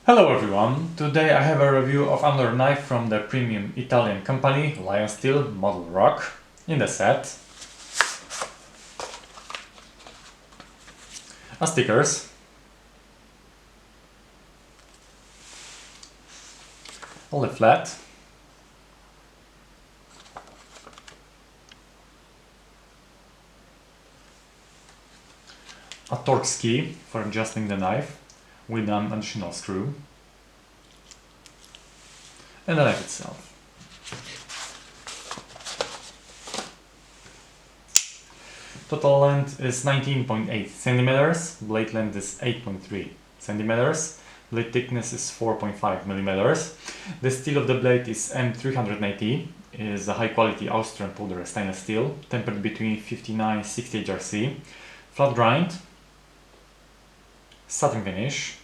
Hello everyone, today I have a review of another knife from the premium Italian company lionSTEEL model ROK in the set. Stickers, a leaflet, a Torx key for adjusting the knife with an additional screw, and the knife itself. Total length is 19.8 centimeters, blade length is 8.3 centimeters, blade thickness is 4.5 millimeters. The steel of the blade is M380, is a high quality Austrian powder stainless steel, tempered between 59 and 60 HRC, flat grind, satin finish.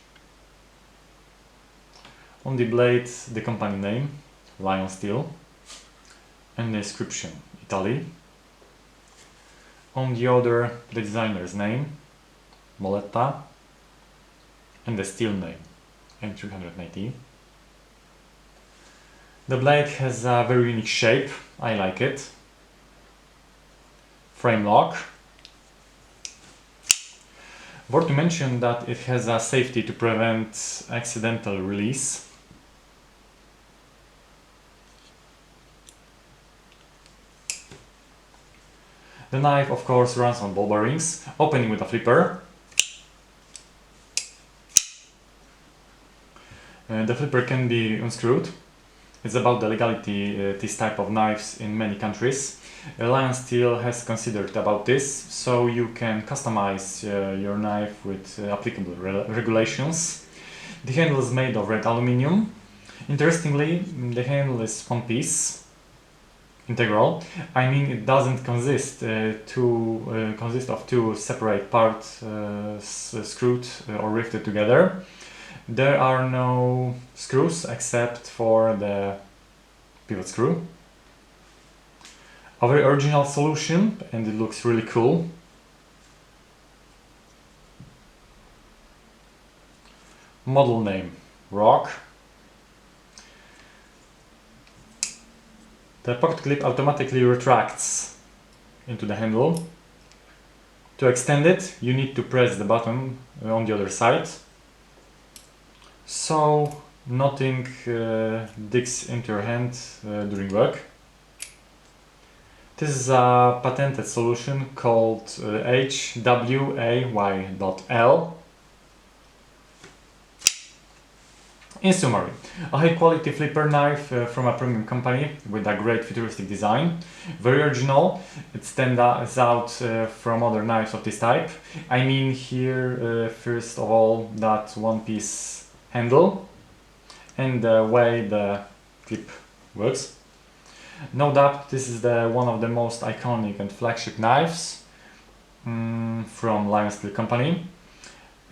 On the blade, the company name, lionSTEEL, and the inscription, Italy. On the other, the designer's name, Moletta, and the steel name, M380. The blade has a very unique shape, I like it. Frame lock. Worth to mention that it has a safety to prevent accidental release. The knife, of course, runs on ball bearings, opening with a flipper. The flipper can be unscrewed. It's about the legality this type of knives in many countries. lionSTEEL has considered about this, so you can customize your knife with applicable regulations. The handle is made of red aluminium. Interestingly, the handle is one piece. Integral. I mean, it doesn't consist of two separate parts screwed or riveted together. There are no screws except for the pivot screw. A very original solution, and it looks really cool. Model name ROK. The pocket clip automatically retracts into the handle. To extend it, you need to press the button on the other side, so nothing digs into your hand during work. This is a patented solution called HWAY.L. In summary, a high quality flipper knife from a premium company with a great futuristic design, very original. It stands out from other knives of this type. I mean here first of all that one piece handle and the way the clip works. No doubt this is one of the most iconic and flagship knives from lionSTEEL company.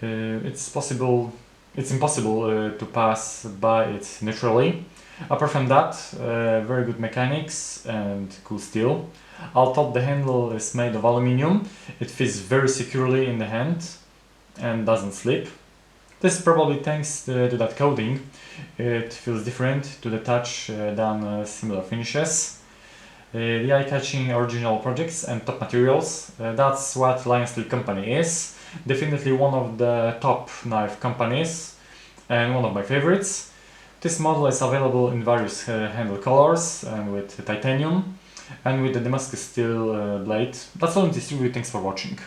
It's impossible to pass by it naturally. Apart from that, very good mechanics and cool steel. All top, the handle is made of aluminium. It fits very securely in the hand and doesn't slip. This is probably thanks to that coating. It feels different to the touch than similar finishes. The eye-catching original projects and top materials. That's what lionSTEEL company is. Definitely one of the top knife companies and one of my favorites. This model is available in various handle colors and with titanium and with the Damascus steel blade. That's all in this review, thanks for watching.